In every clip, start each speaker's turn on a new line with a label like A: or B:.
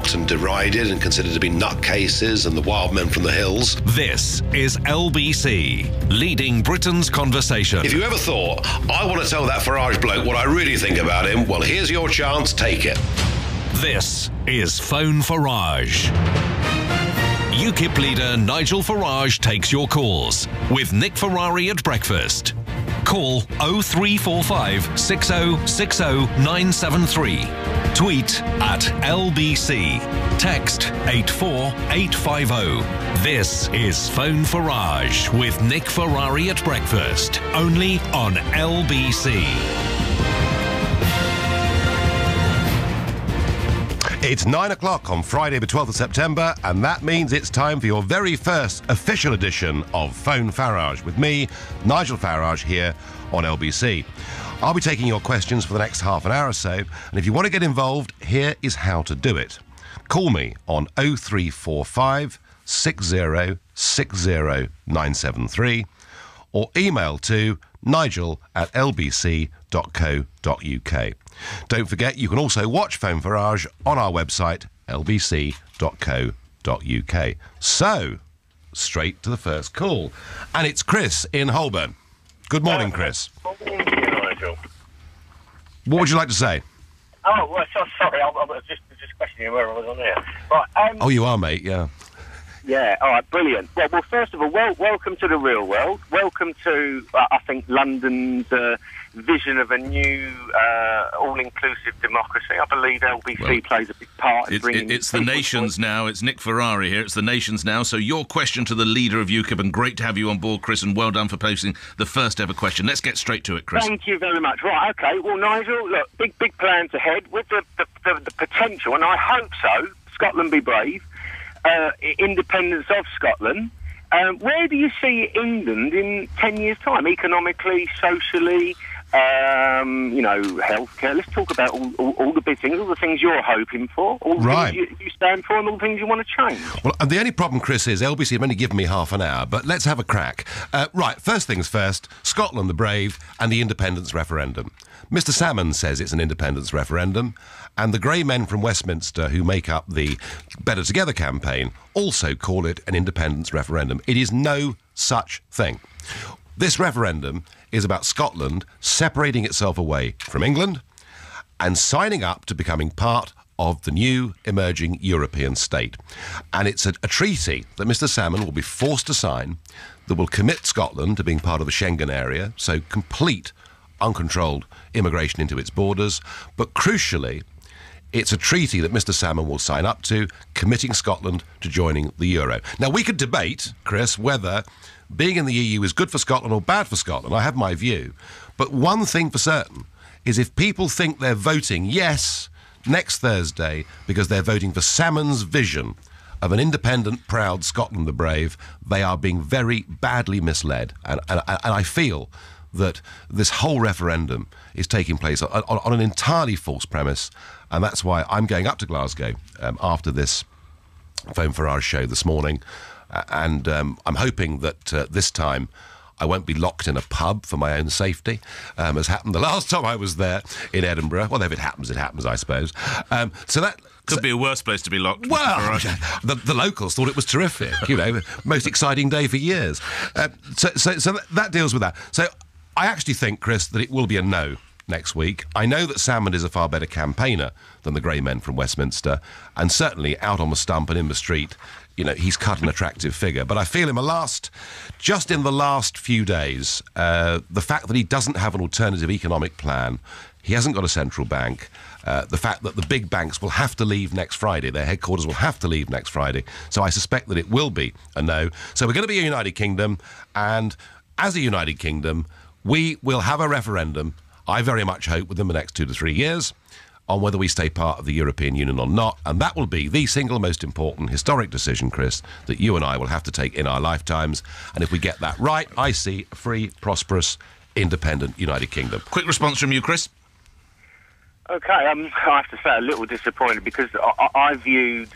A: mocked and derided and considered to be nutcases and the wild men from the hills.
B: This is LBC, leading Britain's conversation.
A: If you ever thought, I want to tell that Farage bloke what I really think about him, well, here's your chance, take it.
B: This is Phone Farage. UKIP leader Nigel Farage takes your calls with Nick Ferrari at breakfast. Call 0345 6060 973. Tweet at LBC. Text 84850. This is Phone Farage with Nick Ferrari at breakfast. Only on LBC.
C: It's 9 o'clock on Friday the 12th of September, and that means it's time for your very first official edition of Phone Farage with me, Nigel Farage, here on LBC. I'll be taking your questions for the next half an hour or so, and if you want to get involved, here is how to do it. Call me on 0345 6060 973 or email to nigel@lbc.co.uk. Don't forget, you can also watch Phone Farage on our website, lbc.co.uk. So, straight to the first call. And it's Chris in Holborn. Good morning, Chris.
D: Morning, Nigel.
C: What would you like to say?
D: Oh, well, sorry, I was just questioning where I was on there. Right,
C: Oh, you are, mate, yeah.
D: Yeah, all right, brilliant. Well, first of all, welcome to the real world. Welcome to, I think, London's vision of a new all-inclusive democracy. I believe LBC plays a big part in bringing...
E: It's the nations now. It's Nick Ferrari here. It's the nations now. So your question to the leader of UKIP, and great to have you on board, Chris, and well done for posting the first ever question. Let's get straight to it, Chris.
D: Thank you very much. Right, OK. Well, Nigel, look, big plans ahead with the potential, and I hope so, Scotland be brave, independence of Scotland. Where do you see England in 10 years' time, economically, socially, healthcare? Let's talk about all the big things, all the things you're hoping for, all the things you stand for, and all the things you want to change.
C: Well, and the only problem, Chris, is LBC have only given me half an hour, but let's have a crack. Right, first things first, Scotland the brave and the independence referendum. Mr. Salmon says it's an independence referendum, and the grey men from Westminster who make up the Better Together campaign also call it an independence referendum. It is no such thing. This referendum is about Scotland separating itself away from England and signing up to becoming part of the new emerging European state. And it's a treaty that Mr. Salmon will be forced to sign that will commit Scotland to being part of the Schengen area, so complete uncontrolled immigration into its borders. But crucially, it's a treaty that Mr. Salmon will sign up to, committing Scotland to joining the euro. Now, we could debate, Chris, whether being in the EU is good for Scotland or bad for Scotland. I have my view. But one thing for certain is if people think they're voting yes next Thursday because they're voting for Salmon's vision of an independent, proud Scotland the brave, they are being very badly misled. And I feel that this whole referendum is taking place on an entirely false premise, and that's why I'm going up to Glasgow after this Phone Farage show this morning, and I'm hoping that this time I won't be locked in a pub for my own safety, as happened the last time I was there in Edinburgh. Well, if it happens, I suppose. So that...
E: Could be a worse place to be locked.
C: Well, the locals thought it was terrific, most exciting day for years. So that deals with that. So I actually think, Chris, that it will be a no next week. I know that Salmon is a far better campaigner than the grey men from Westminster, and certainly out on the stump and in the street, he's cut an attractive figure. But I feel just in the last few days, the fact that he doesn't have an alternative economic plan, he hasn't got a central bank, the fact that the big banks will have to leave next Friday, their headquarters will have to leave next Friday, so I suspect that it will be a no. So we're going to be a United Kingdom, and as a United Kingdom, we will have a referendum, I very much hope, within the next 2 to 3 years, on whether we stay part of the European Union or not, and that will be the single most important historic decision, Chris, that you and I will have to take in our lifetimes. And if we get that right, I see a free, prosperous, independent United Kingdom.
E: Quick response from you, Chris.
D: OK, I have to say a little disappointed, because I viewed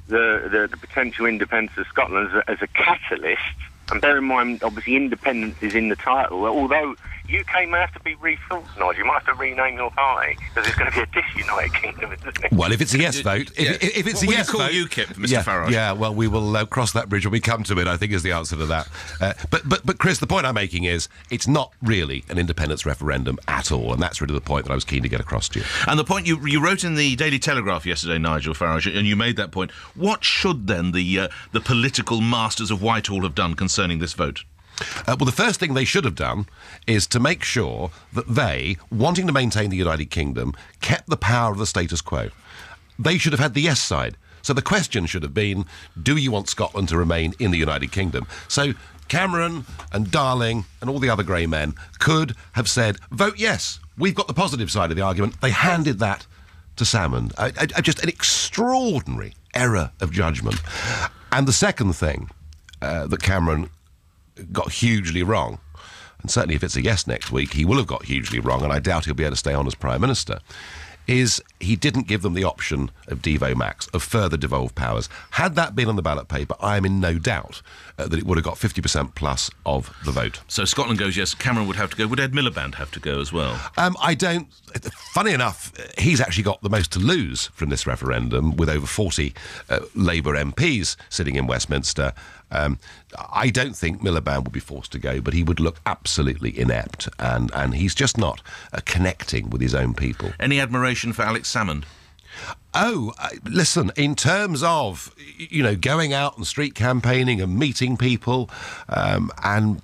D: the potential independence of Scotland as a catalyst. And bear in mind, obviously, independence is in the title. Although UK may have to be rethought, Nigel. You might have to rename your party, because it's going to be a disunited kingdom, isn't it?
C: Well, if it's a yes vote... If it's a yes vote...
E: What do you call UKIP, Mr Farage?
C: Yeah, well, we will cross that bridge when we come to it, I think is the answer to that. But Chris, the point I'm making is it's not really an independence referendum at all, and that's really the point that I was keen to get across to you.
E: And the point you wrote in the Daily Telegraph yesterday, Nigel Farage, and you made that point. What should then the political masters of Whitehall have done concerning this vote?
C: Well, the first thing they should have done is to make sure that they, wanting to maintain the United Kingdom, kept the power of the status quo. They should have had the yes side. So the question should have been, do you want Scotland to remain in the United Kingdom? So Cameron and Darling and all the other grey men could have said, vote yes. We've got the positive side of the argument. They handed that to Salmond. Just an extraordinary error of judgment. And the second thing that Cameron got hugely wrong, and certainly if it's a yes next week, he will have got hugely wrong, and I doubt he'll be able to stay on as Prime Minister, is he didn't give them the option of Devo Max, of further devolved powers. Had that been on the ballot paper, I am in no doubt that it would have got 50% plus of the vote.
E: So Scotland goes yes, Cameron would have to go. Would Ed Miliband have to go as well?
C: I don't... Funny enough, he's actually got the most to lose from this referendum, with over 40 Labour MPs sitting in Westminster. I don't think Miliband would be forced to go, but he would look absolutely inept, and he's just not connecting with his own people.
E: Any admiration for Alex Salmond?
C: Oh, listen, in terms of, going out and street campaigning and meeting people and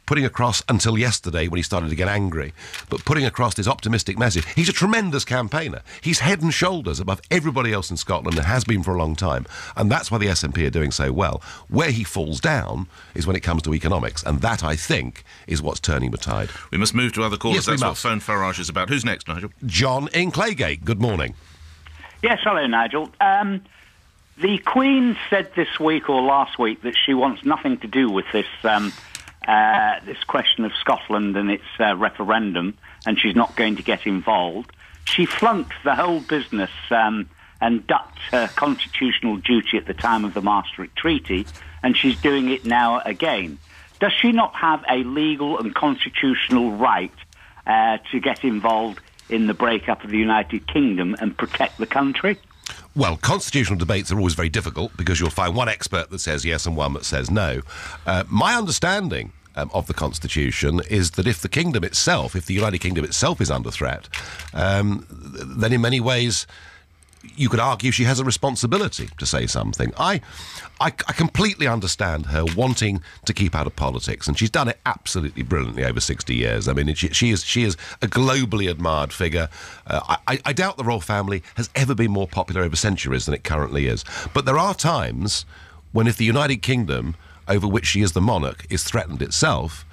C: putting across, until yesterday when he started to get angry, but putting across this optimistic message. He's a tremendous campaigner. He's head and shoulders above everybody else in Scotland and has been for a long time. And that's why the SNP are doing so well. Where he falls down is when it comes to economics. And that, I think, is what's turning the tide.
E: We must move to other callers.
C: Yes,
E: that's what Phone Farage is about. Who's next, Nigel?
C: John in Claygate. Good morning.
F: Yes, hello, Nigel. The Queen said this week or last week that she wants nothing to do with this this question of Scotland and its referendum, and she's not going to get involved. She flunked the whole business and ducked her constitutional duty at the time of the Maastricht Treaty, and she's doing it now again. Does she not have a legal and constitutional right to get involved in the breakup of the United Kingdom and protect the country?
C: Well, constitutional debates are always very difficult because you'll find one expert that says yes and one that says no. My understanding of the Constitution is that if the kingdom itself, if the United Kingdom itself is under threat, then in many ways you could argue she has a responsibility to say something. I completely understand her wanting to keep out of politics, and she's done it absolutely brilliantly over 60 years. I mean, she is a globally admired figure. I doubt the royal family has ever been more popular over centuries than it currently is. But there are times when, if the United Kingdom, over which she is the monarch, is threatened itself,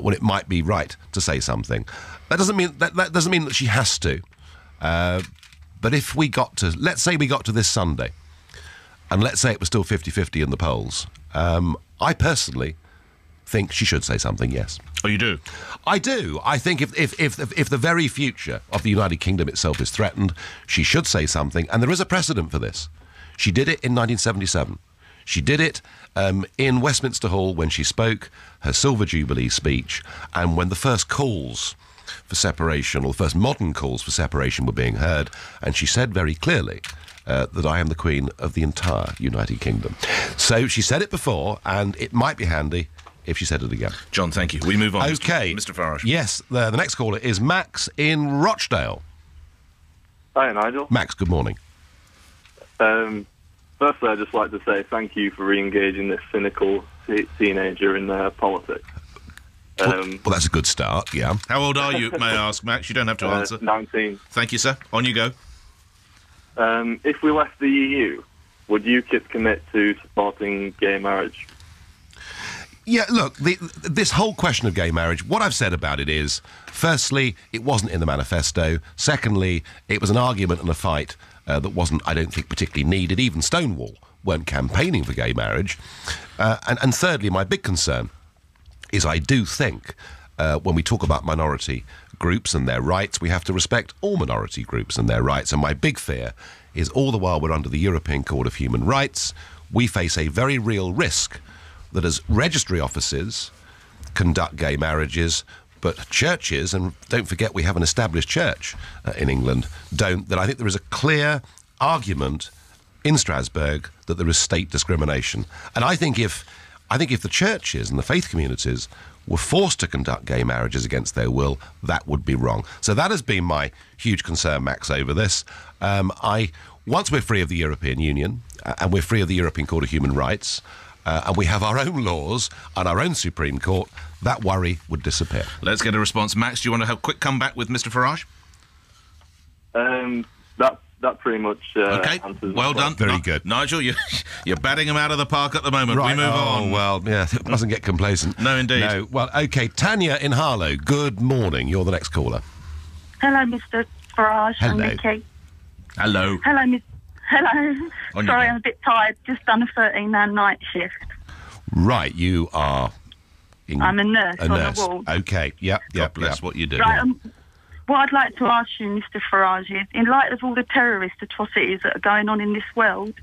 C: when it might be right to say something. That doesn't mean that she has to. But if we got to, let's say we got to this Sunday, and let's say it was still 50-50 in the polls, I personally think she should say something, yes.
E: Oh, you do?
C: I do. I think if the very future of the United Kingdom itself is threatened, she should say something, and there is a precedent for this. She did it in 1977. She did it in Westminster Hall when she spoke her Silver Jubilee speech, and when the first calls for separation, or the first modern calls for separation, were being heard, and she said very clearly that I am the Queen of the entire United Kingdom. So she said it before, and it might be handy if she said it again.
E: John, thank you. We move on.
C: Okay.
E: Mr. Farage.
C: Yes, the next caller is Max in Rochdale.
G: Hi, Nigel.
C: Max, good morning.
G: Firstly, I'd just like to say thank you for re-engaging this cynical teenager in politics.
C: Well, that's a good start, yeah.
E: How old are you, may I ask, Max? You don't have to answer.
G: 19.
E: Thank you, sir. On you go.
G: If we left the EU, would UKIP commit to supporting gay marriage?
C: Yeah, look, this whole question of gay marriage, what I've said about it is, firstly, it wasn't in the manifesto. Secondly, it was an argument and a fight that wasn't, I don't think, particularly needed. Even Stonewall weren't campaigning for gay marriage. And thirdly, my big concern is I do think when we talk about minority groups and their rights, we have to respect all minority groups and their rights. And my big fear is all the while we're under the European Court of Human Rights, we face a very real risk that as registry offices conduct gay marriages, but churches, and don't forget we have an established church in England, don't, that I think there is a clear argument in Strasbourg that there is state discrimination. And I think if the churches and the faith communities were forced to conduct gay marriages against their will, that would be wrong. So that has been my huge concern, Max, over this. Once we're free of the European Union, and we're free of the European Court of Human Rights, and we have our own laws and our own Supreme Court, that worry would disappear.
E: Let's get a response. Max, do you want to have a quick comeback with Mr Farage?
G: That pretty much
E: okay,
G: answers
E: well done.
C: Very good.
E: Nigel, you're batting him out of the park at the moment.
C: Right.
E: We move on.
C: Well, yeah, it mustn't get complacent.
E: No, indeed.
C: No. Well, OK, Tanya in Harlow, good morning. You're the next caller.
H: Hello, Mr Farage and
C: Hello.
H: Nikki.
E: Hello.
H: Hello, Miss. Hello.
E: On
H: Sorry,
E: your
H: I'm a bit tired. Just done a 13-hour night shift.
C: Right, you are...
H: I'm a nurse on
C: nurse.
H: a ward.
C: OK, yep.
E: Bless what you do.
H: Right, what I'd like to ask you, Mr Farage, is in light of all the terrorist atrocities that are going on in this world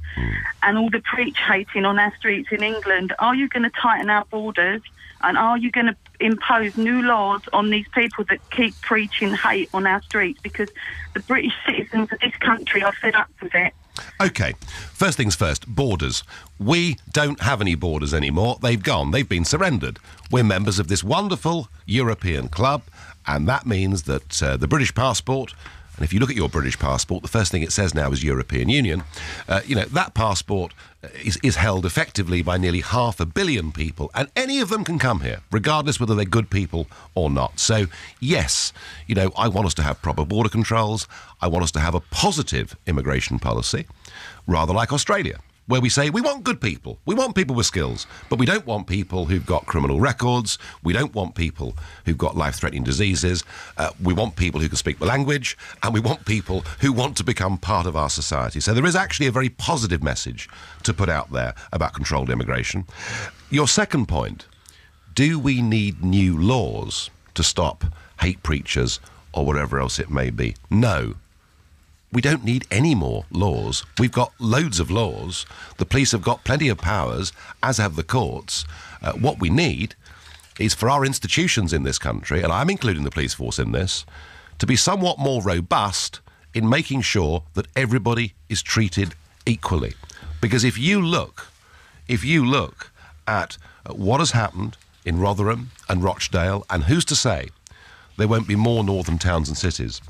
H: and all the preach-hating on our streets in England, are you going to tighten our borders and are you going to impose new laws on these people that keep preaching hate on our streets? Because the British citizens of this country are fed up with it.
C: OK, first things first, borders. We don't have any borders anymore. They've gone. They've been surrendered. We're members of this wonderful European club, and that means that the British passport, and if you look at your British passport, the first thing it says now is European Union. That passport is held effectively by nearly 500 million people, and any of them can come here, regardless whether they're good people or not. So, yes, I want us to have proper border controls. I want us to have a positive immigration policy, rather like Australia, where we say we want good people, we want people with skills, but we don't want people who've got criminal records, we don't want people who've got life-threatening diseases, we want people who can speak the language, and we want people who want to become part of our society. So there is actually a very positive message to put out there about controlled immigration. Your second point, do we need new laws to stop hate preachers or whatever else it may be? No. We don't need any more laws. We've got loads of laws. The police have got plenty of powers, as have the courts. What we need is for our institutions in this country, and I'm including the police force in this, to be somewhat more robust in making sure that everybody is treated equally. Because if you look at what has happened in Rotherham and Rochdale, and who's to say there won't be more northern towns and cities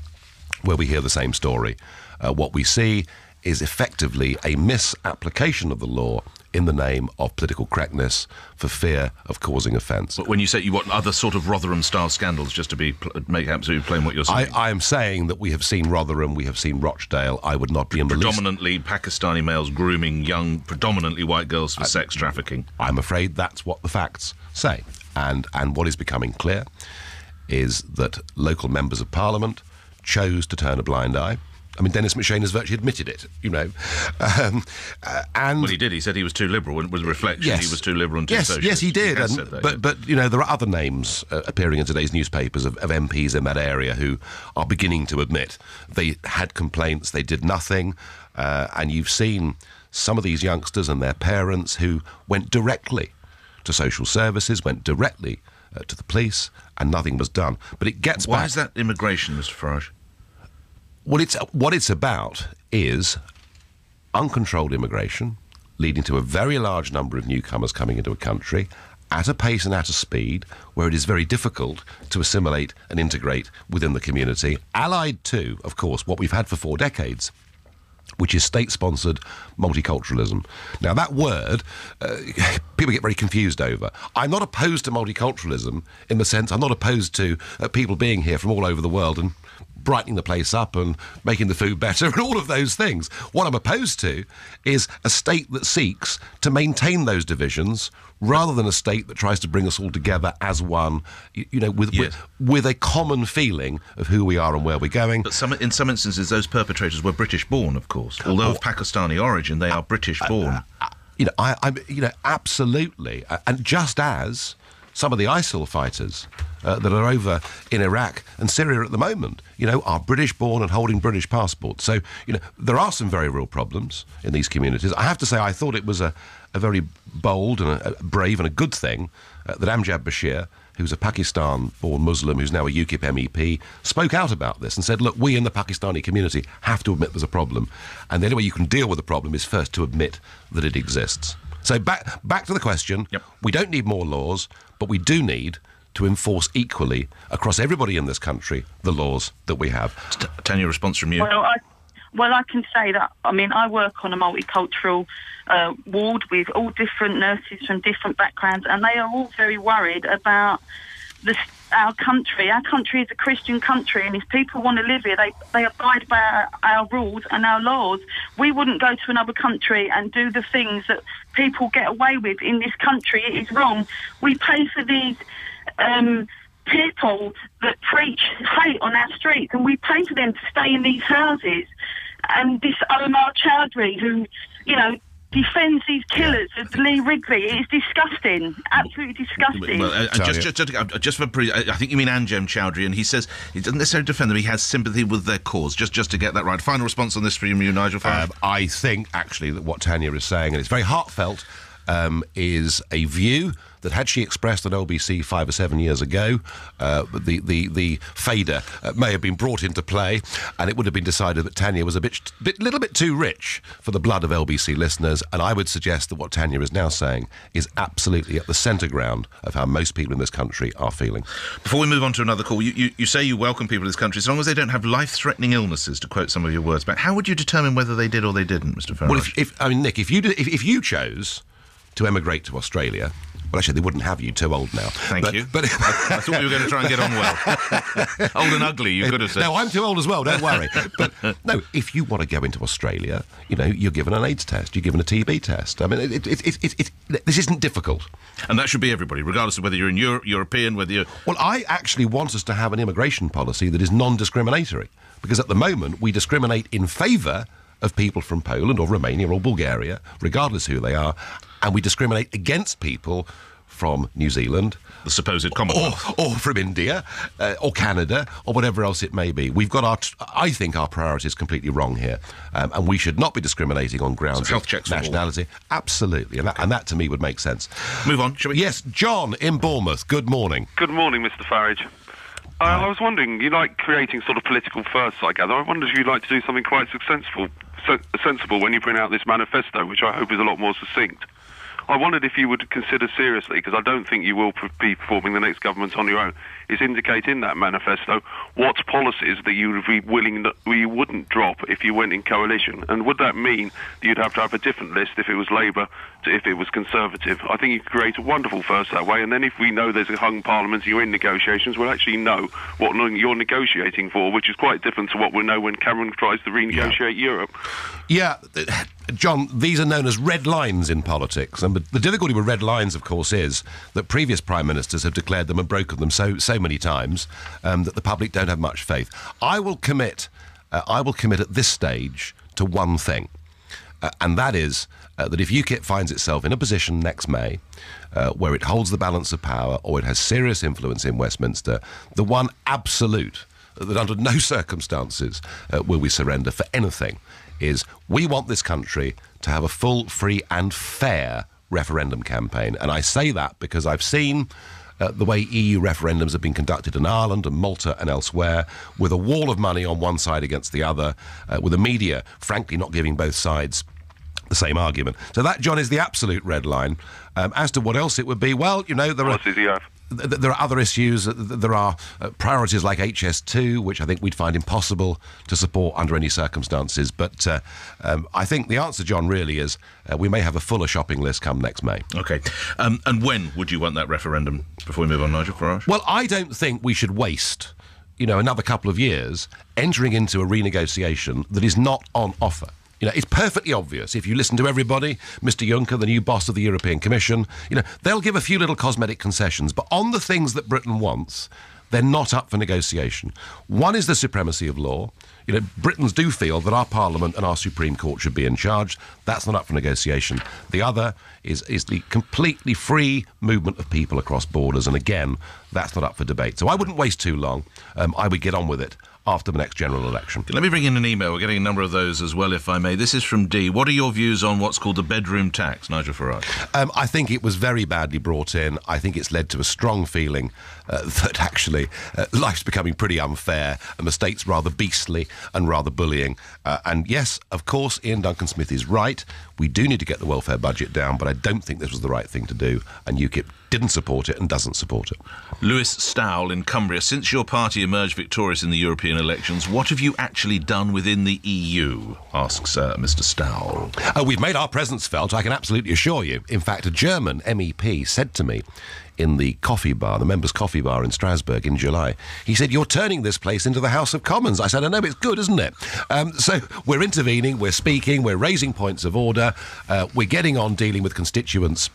C: where we hear the same story. What we see is effectively a misapplication of the law in the name of political correctness for fear of causing offence.
E: But when you say you want other sort of Rotherham-style scandals, just to make absolutely plain what you're saying.
C: I am saying that we have seen Rotherham, we have seen Rochdale. I would not be in the least...
E: Predominantly Pakistani males grooming young, predominantly white girls for sex trafficking.
C: I'm afraid that's what the facts say. And what is becoming clear is that local members of Parliament chose to turn a blind eye. I mean, Dennis McShane has virtually admitted it, and...
E: Well, he did. He said he was too liberal. With reflection,
C: yes,
E: he was too liberal and too socialist.
C: Yes, he did.
E: He said that,
C: but there are other names appearing in today's newspapers of MPs in that area who are beginning to admit they had complaints, they did nothing, and you've seen some of these youngsters and their parents who went directly to social services, went directly to the police, and nothing was done. But it gets back...
E: Why is that immigration, Mr Farage?
C: Well, what it's about is uncontrolled immigration, leading to a very large number of newcomers coming into a country at a pace and at a speed where it is very difficult to assimilate and integrate within the community, allied to, of course, what we've had for 4 decades, which is state-sponsored multiculturalism. Now, that word, people get very confused over. I'm not opposed to multiculturalism in the sense I'm not opposed to people being here from all over the world and brightening the place up and making the food better and all of those things. What I'm opposed to is a state that seeks to maintain those divisions rather than a state that tries to bring us all together as one, with a common feeling of who we are and where we're going.
E: But in some instances, those perpetrators were British-born, of course. Although of Pakistani origin, they are British-born.
C: Absolutely. And just as some of the ISIL fighters that are over in Iraq and Syria at the moment, are British-born and holding British passports. So, there are some very real problems in these communities. I have to say, I thought it was a very bold and a brave and a good thing that Amjad Bashir, who's a Pakistan-born Muslim, who's now a UKIP MEP, spoke out about this and said, look, we in the Pakistani community have to admit there's a problem, and the only way you can deal with the problem is first to admit that it exists. So back to the question.
E: Yep.
C: We don't need more laws, but we do need to enforce equally across everybody in this country the laws that we have.
E: Tanya, response from you?
H: Well, I can say that. I mean, I work on a multicultural ward with all different nurses from different backgrounds, and they are all very worried about our country. Our country is a Christian country, and if people want to live here, they abide by our rules and our laws. We wouldn't go to another country and do the things that people get away with in this country. It is wrong. We pay for these people that preach hate on our streets, and we pay for them to stay in these houses. And this Omar Chowdhury, who, defends these killers of Lee Wrigley, it is disgusting, absolutely disgusting.
E: Well, just for I think you mean Anjem Chowdhury, and he says he doesn't necessarily defend them, he has sympathy with their cause, just to get that right. Final response on this from you, Nigel Farage?
C: I think, actually, that what Tanya is saying, and it's very heartfelt, is a view that had she expressed on LBC 5 or 7 years ago, the fader may have been brought into play, and it would have been decided that Tanya was a little bit too rich for the blood of LBC listeners, and I would suggest that what Tanya is now saying is absolutely at the centre ground of how most people in this country are feeling.
E: Before we move on to another call, you say you welcome people to this country as long as they don't have life-threatening illnesses, to quote some of your words back. How would you determine whether they did or they didn't, Mr. Farage?
C: Well, Nick, if you chose to emigrate to Australia, well, actually, they wouldn't have you. Too old now.
E: Thank you. But I thought you were going to try and get on well. Old and ugly, you could have said.
C: No, I'm too old as well, don't worry. But, no, if you want to go into Australia, you're given an AIDS test, you're given a TB test. I mean, this isn't difficult.
E: And that should be everybody, regardless of whether you're in Europe, European, whether you're...
C: Well, I actually want us to have an immigration policy that is non-discriminatory, because at the moment we discriminate in favour of people from Poland or Romania or Bulgaria, regardless who they are, and we discriminate against people from New Zealand,
E: the supposed Commonwealth,
C: or from India, or Canada, or whatever else it may be. We've got I think our priorities completely wrong here, and we should not be discriminating on grounds of nationality. Absolutely, and that to me would make sense.
E: Move on, shall we?
C: Yes, John in Bournemouth. Good morning.
I: Good morning, Mr. Farage. I was wondering, you like creating sort of political firsts, I gather. I wonder if you'd like to do something quite sensible when you bring out this manifesto, which I hope is a lot more succinct. I wondered if you would consider seriously, because I don't think you will be forming the next government on your own, is indicate in that manifesto what policies that you would be willing that you wouldn't drop if you went in coalition. And would that mean that you'd have to have a different list if it was Labour to if it was Conservative? I think you could create a wonderful first that way, and then if we know there's a hung parliament and you're in negotiations, we'll actually know what you're negotiating for, which is quite different to what we know when Cameron tries to renegotiate Europe.
C: Yeah, John, these are known as red lines in politics, and the difficulty with red lines, of course, is that previous prime ministers have declared them and broken them so many times that the public don't have much faith. I will commit at this stage to one thing, and that is that if UKIP finds itself in a position next May where it holds the balance of power or it has serious influence in Westminster, the one absolute that under no circumstances will we surrender for anything is we want this country to have a full, free and fair referendum campaign. And I say that because I've seen the way EU referendums have been conducted in Ireland and Malta and elsewhere, with a wall of money on one side against the other, with the media, frankly, not giving both sides the same argument. So that, John, is the absolute red line. As to what else it would be, well, there are other issues. There are priorities like HS2, which I think we'd find impossible to support under any circumstances. But I think the answer, John, really is we may have a fuller shopping list come next May.
E: OK. And when would you want that referendum, before we move on, Nigel Farage?
C: Well, I don't think we should waste, another couple of years entering into a renegotiation that is not on offer. It's perfectly obvious. If you listen to everybody, Mr. Juncker, the new boss of the European Commission, they'll give a few little cosmetic concessions. But on the things that Britain wants, they're not up for negotiation. One is the supremacy of law. Britons do feel that our Parliament and our Supreme Court should be in charge. That's not up for negotiation. The other is the completely free movement of people across borders, and again, that's not up for debate. So I wouldn't waste too long. I would get on with it after the next general election.
E: Let me bring in an email. We're getting a number of those as well, if I may. This is from D. What are your views on what's called the bedroom tax, Nigel Farage?
C: I think it was very badly brought in. I think it's led to a strong feeling that actually life's becoming pretty unfair and the state's rather beastly and rather bullying. And yes, of course, Ian Duncan-Smith is right. We do need to get the welfare budget down, but I don't think this was the right thing to do, and UKIP didn't support it and doesn't support it.
E: Lewis Stowell in Cumbria. Since your party emerged victorious in the European elections, what have you actually done within the EU? Asks Mr. Stowell.
C: We've made our presence felt, I can absolutely assure you. In fact, a German MEP said to me in the coffee bar, the members' coffee bar in Strasbourg in July, he said, "You're turning this place into the House of Commons." I said, "I know, it's good, isn't it?" So we're intervening, we're speaking, we're raising points of order, we're getting on dealing with constituents'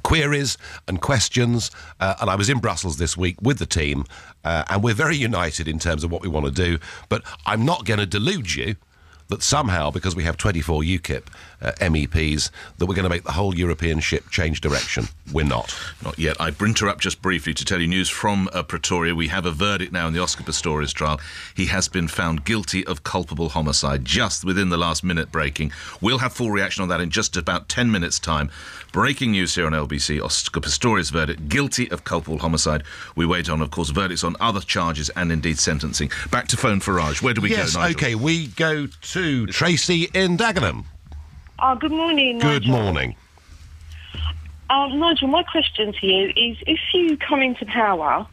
C: queries and questions, and I was in Brussels this week with the team, and we're very united in terms of what we want to do, but I'm not going to delude you that somehow, because we have 24 UKIP MEPs, that we're going to make the whole European ship change direction. We're not.
E: Not yet. I interrupt just briefly to tell you news from Pretoria. We have a verdict now in the Oscar Pistorius trial. He has been found guilty of culpable homicide just within the last minute breaking. We'll have full reaction on that in just about 10 minutes' time. Breaking news here on LBC. Oscar Pistorius verdict, guilty of culpable homicide. We wait on, of course, verdicts on other charges and indeed sentencing. Back to phone Farage. Where do we go, Nigel?
C: OK, we go to Tracy in Dagenham.
J: Good morning, Nigel.
C: Good morning.
J: Nigel, my question to you is, if you come into power,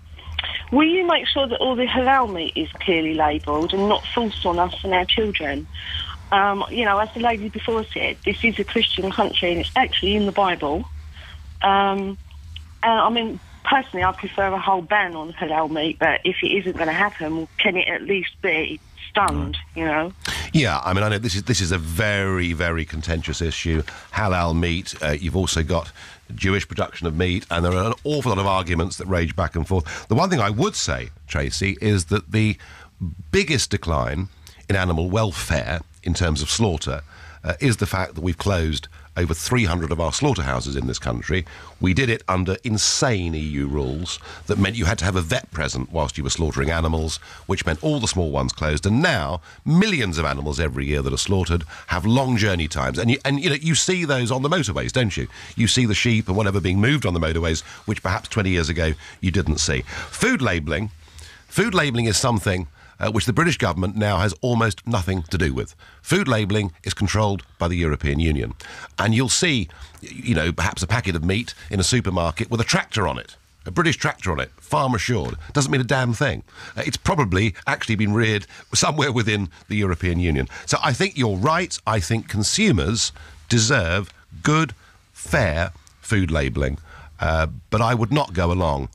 J: will you make sure that all the halal meat is clearly labelled and not forced on us and our children? As the lady before said, this is a Christian country and it's actually in the Bible. Personally, I prefer a whole ban on halal meat, but if it isn't going to happen, can it at least be stunned,
C: Yeah, I know this is a very, very contentious issue. Halal meat, you've also got Jewish production of meat, and there are an awful lot of arguments that rage back and forth. The one thing I would say, Tracy, is that the biggest decline in animal welfare in terms of slaughter is the fact that we've closed over 300 of our slaughterhouses in this country. We did it under insane EU rules that meant you had to have a vet present whilst you were slaughtering animals, which meant all the small ones closed. And now, millions of animals every year that are slaughtered have long journey times. And you see those on the motorways, don't you? You see the sheep and whatever being moved on the motorways, which perhaps 20 years ago you didn't see. Food labelling is something which the British government now has almost nothing to do with. Food labelling is controlled by the European Union. And you'll see, perhaps a packet of meat in a supermarket with a tractor on it, a British tractor on it, farm assured. Doesn't mean a damn thing. It's probably actually been reared somewhere within the European Union. So I think you're right. I think consumers deserve good, fair food labelling. But I would not go along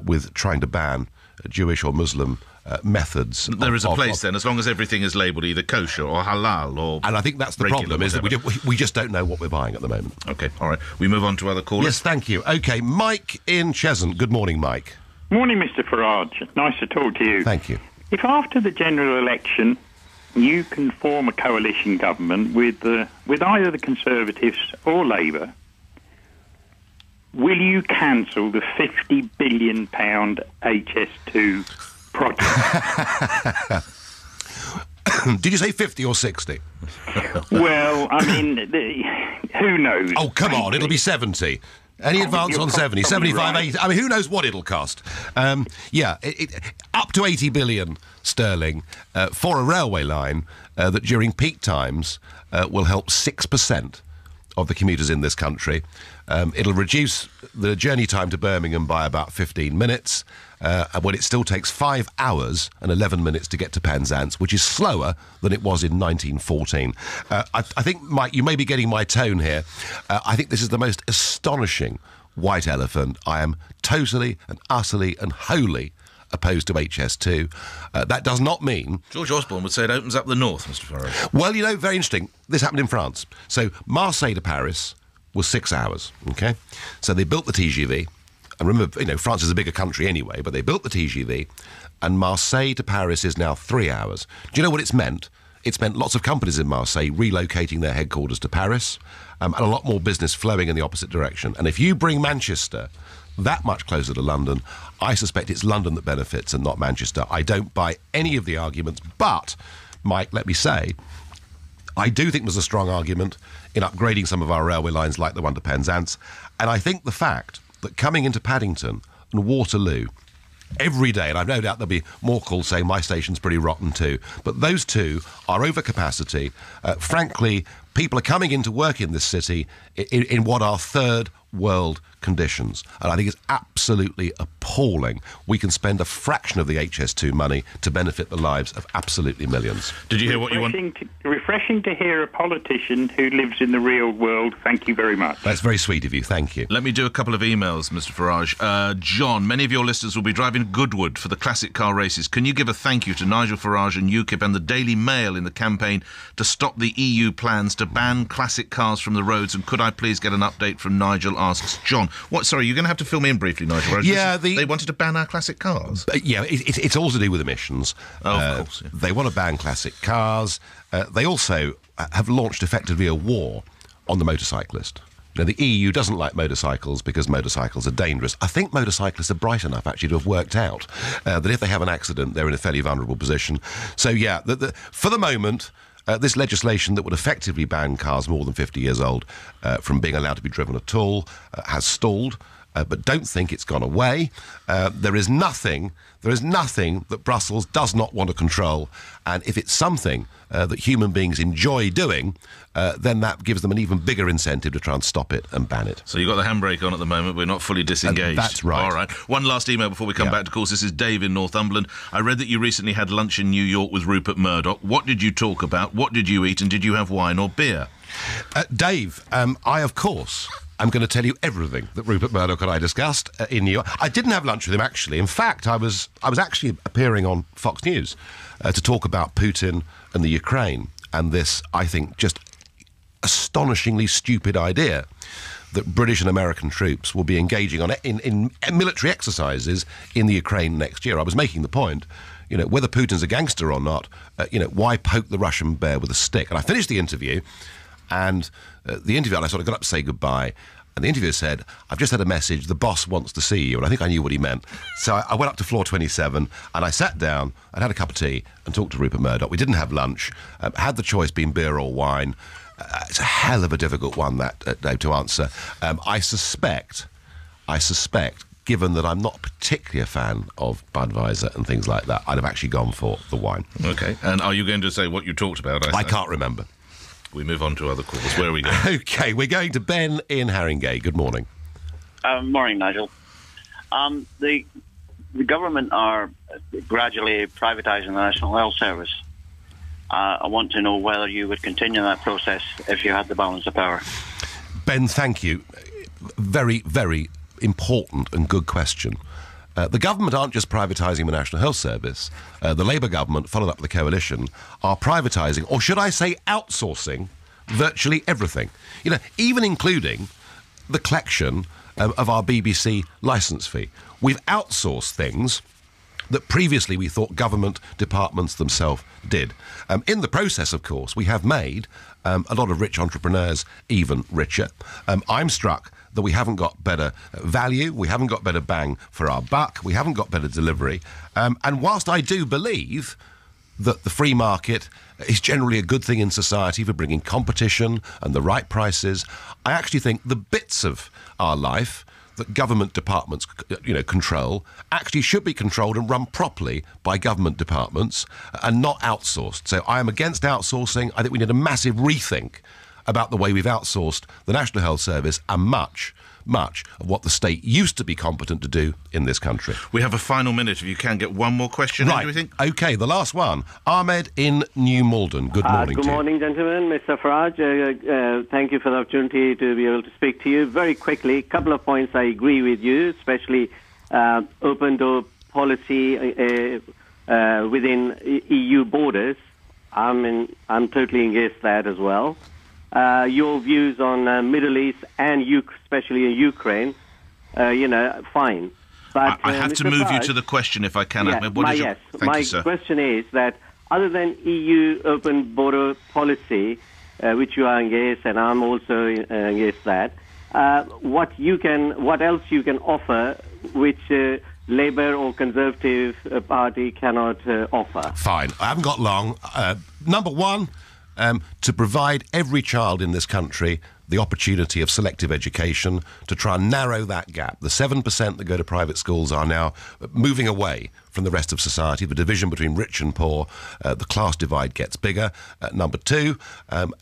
C: with trying to ban Jewish or Muslim methods.
E: There is a place then, as long as everything is labelled either kosher or halal or...
C: And I think that's the problem, is that we just don't know what we're buying at the moment.
E: OK, all right. We move on to other callers.
C: Yes, thank you. OK, Mike in Cheshunt. Good morning, Mike.
K: Morning, Mr Farage. Nice to talk to you.
C: Thank you.
K: If after the general election you can form a coalition government with either the Conservatives or Labour, will you cancel the £50 billion HS2 project?
C: Did you say 50 or 60?
K: Well, who knows?
C: Oh, come on, it'll be 70. Any advance on 70? 75, right. 80? Who knows what it'll cost? Up to 80 billion sterling for a railway line that during peak times will help 6% of the commuters in this country. It'll reduce the journey time to Birmingham by about 15 minutes, when it still takes 5 hours and 11 minutes to get to Penzance, which is slower than it was in 1914. I think, Mike, you may be getting my tone here. I think this is the most astonishing white elephant. I am totally and utterly and wholly opposed to HS2. That does not mean...
E: George Osborne would say it opens up the north, Mr Farage.
C: Well, very interesting. This happened in France. So Marseille to Paris was 6 hours, OK? So they built the TGV and remember, France is a bigger country anyway, but they built the TGV, and Marseille to Paris is now 3 hours. Do you know what it's meant? It's meant lots of companies in Marseille relocating their headquarters to Paris, and a lot more business flowing in the opposite direction. And if you bring Manchester that much closer to London, I suspect it's London that benefits and not Manchester. I don't buy any of the arguments, but, Mike, let me say, I do think there's a strong argument in upgrading some of our railway lines like the one to Penzance, and I think the fact that coming into Paddington and Waterloo every day, and I've no doubt there'll be more calls saying my station's pretty rotten too, but those two are over capacity. Frankly, people are coming in to work in this city in what are third world conditions, and I think it's absolutely appalling we can spend a fraction of the HS2 money to benefit the lives of absolutely millions.
E: Did you hear what you want?
K: Refreshing to hear a politician who lives in the real world. Thank you very much.
C: That's very sweet of you. Thank you.
E: Let me do a couple of emails, Mr. Farage. John, many of your listeners will be driving Goodwood for the classic car races. Can you give a thank you to Nigel Farage and UKIP and the Daily Mail in the campaign to stop the EU plans to ban classic cars from the roads? And could I please get an update from Nigel, asks John. What? Sorry, you're going to have to fill me in briefly, Nigel.
C: Yeah,
E: they wanted to ban our classic cars.
C: It's all to do with emissions.
E: Of course. Yeah.
C: They want to ban classic cars. They also have launched effectively a war on the motorcyclist. The EU doesn't like motorcycles because motorcycles are dangerous. I think motorcyclists are bright enough, actually, to have worked out that if they have an accident, they're in a fairly vulnerable position. So, yeah, for the moment, this legislation that would effectively ban cars more than 50 years old from being allowed to be driven at all has stalled, but don't think it's gone away. There is nothing that Brussels does not want to control, and if it's something that human beings enjoy doing, then that gives them an even bigger incentive to try and stop it and ban it.
E: So you've got the handbrake on at the moment. We're not fully disengaged.
C: That's right.
E: All right. One last email before we come back to calls. This is Dave in Northumberland. I read that you recently had lunch in New York with Rupert Murdoch. What did you talk about? What did you eat? And did you have wine or beer?
C: Dave, I, of course, I'm going to tell you everything that Rupert Murdoch and I discussed in New York. I didn't have lunch with him, actually. In fact, I was actually appearing on Fox News to talk about Putin and the Ukraine and this, I think, just astonishingly stupid idea that British and American troops will be engaging in military exercises in the Ukraine next year. I was making the point, whether Putin's a gangster or not, why poke the Russian bear with a stick? And I finished the interview, and I sort of got up to say goodbye, and the interviewer said, I've just had a message, the boss wants to see you. And I think I knew what he meant. So I went up to floor 27, and I sat down and had a cup of tea and talked to Rupert Murdoch. We didn't have lunch. Had the choice been beer or wine. It's a hell of a difficult one, that, Dave, to answer. I suspect, given that I'm not particularly a fan of Budweiser and things like that, I'd have actually gone for the wine.
E: OK. And are you going to say what you talked about?
C: I can't remember.
E: We move on to other calls. Where are we going?
C: OK, we're going to Ben in Haringey. Good morning.
L: Morning, Nigel. The government are gradually privatising the National Health Service. I want to know whether you would continue that process if you had the balance of power.
C: Ben, thank you. Very, very important and good question. The government aren't just privatising the National Health Service. The Labour government, followed up with the coalition, are privatising, or should I say outsourcing, virtually everything. Even including the collection of our BBC licence fee. We've outsourced things that previously we thought government departments themselves did. In the process, of course, we have made a lot of rich entrepreneurs even richer. I'm struck that we haven't got better value, we haven't got better bang for our buck, we haven't got better delivery. And whilst I do believe that the free market is generally a good thing in society for bringing competition and the right prices, I actually think the bits of our life that government departments, control, actually should be controlled and run properly by government departments and not outsourced. So I am against outsourcing. I think we need a massive rethink about the way we've outsourced the National Health Service and much of what the state used to be competent to do in this country.
E: We have a final minute. If you can get one more question,
C: right?
E: Do we think?
C: OK, the last one. Ahmed in New Malden. Good morning.
M: Good morning, gentlemen. Mr. Farage, thank you for the opportunity to be able to speak to you. Very quickly, a couple of points I agree with you, especially open door policy within EU borders. I'm totally against that as well. Your views on Middle East and especially Ukraine. fine. But
E: I have
M: Mr.
E: to move you
M: Farage,
E: to the question if I can.
M: Yeah,
E: Thank you, sir.
M: question is that other than EU open border policy, which you are against, and I'm also against that, what else you can offer which Labour or Conservative Party cannot offer?
C: Fine. I haven't got long. Number one, to provide every child in this country the opportunity of selective education, to try and narrow that gap. The 7% that go to private schools are now moving away from the rest of society. The division between rich and poor, the class divide gets bigger. Number two,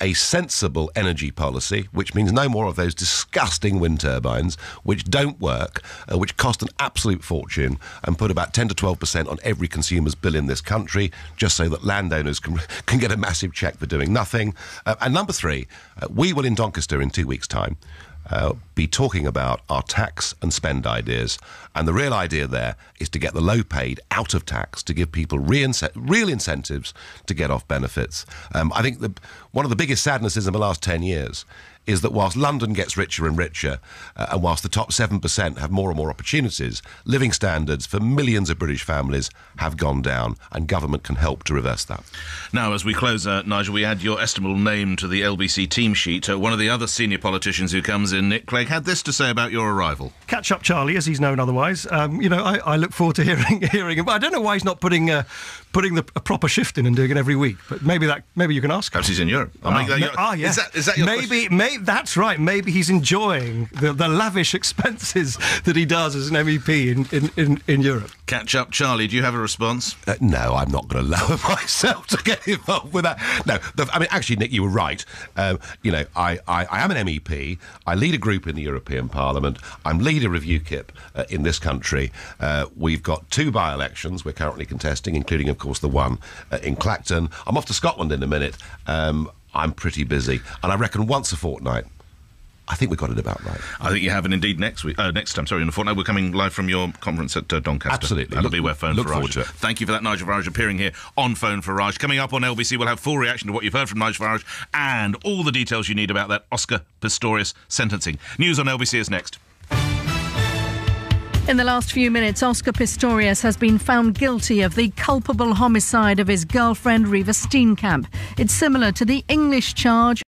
C: a sensible energy policy, which means no more of those disgusting wind turbines, which don't work, which cost an absolute fortune and put about 10 to 12% on every consumer's bill in this country, just so that landowners can get a massive cheque for doing nothing. And number three, we will in Doncaster in 2 weeks' time be talking about our tax and spend ideas. And the real idea there is to get the low paid out of tax, to give people real incentives to get off benefits. I think one of the biggest sadnesses in the last 10 years is that whilst London gets richer and richer, and whilst the top 7% have more and more opportunities, living standards for millions of British families have gone down, and government can help to reverse that.
E: Now, as we close, Nigel, we add your estimable name to the LBC team sheet. One of the other senior politicians who comes in, Nick Clegg, had this to say about your arrival.
N: Catch up, Charlie, as he's known otherwise. I look forward to hearing him. But I don't know why he's not putting a proper shift in and doing it every week. But maybe you can ask him.
E: Perhaps he's in Europe.
N: Yes.
E: Is that your question?
N: That's right. Maybe he's enjoying the lavish expenses that he does as an MEP in Europe.
E: Catch up, Charlie. Do you have a response?
C: No, I'm not going to lower myself to get involved with that. No, actually, Nick, you were right. I am an MEP. I lead a group in the European Parliament. I'm leader of UKIP in this country. We've got 2 by-elections we're currently contesting, including, of course, the one in Clacton. I'm off to Scotland in a minute. I'm pretty busy, and I reckon once a fortnight. I think we got it about right.
E: I think you have, and indeed next time, in a fortnight, we're coming live from your conference at Doncaster.
C: Absolutely.
E: That'll be where Phone
C: look
E: Farage.
C: Forward to it.
E: Thank you for that, Nigel Farage, appearing here on Phone Farage. Coming up on LBC, we'll have full reaction to what you've heard from Nigel Farage and all the details you need about that Oscar Pistorius sentencing. News on LBC is next.
O: In the last few minutes, Oscar Pistorius has been found guilty of the culpable homicide of his girlfriend, Reva Steenkamp. It's similar to the English charge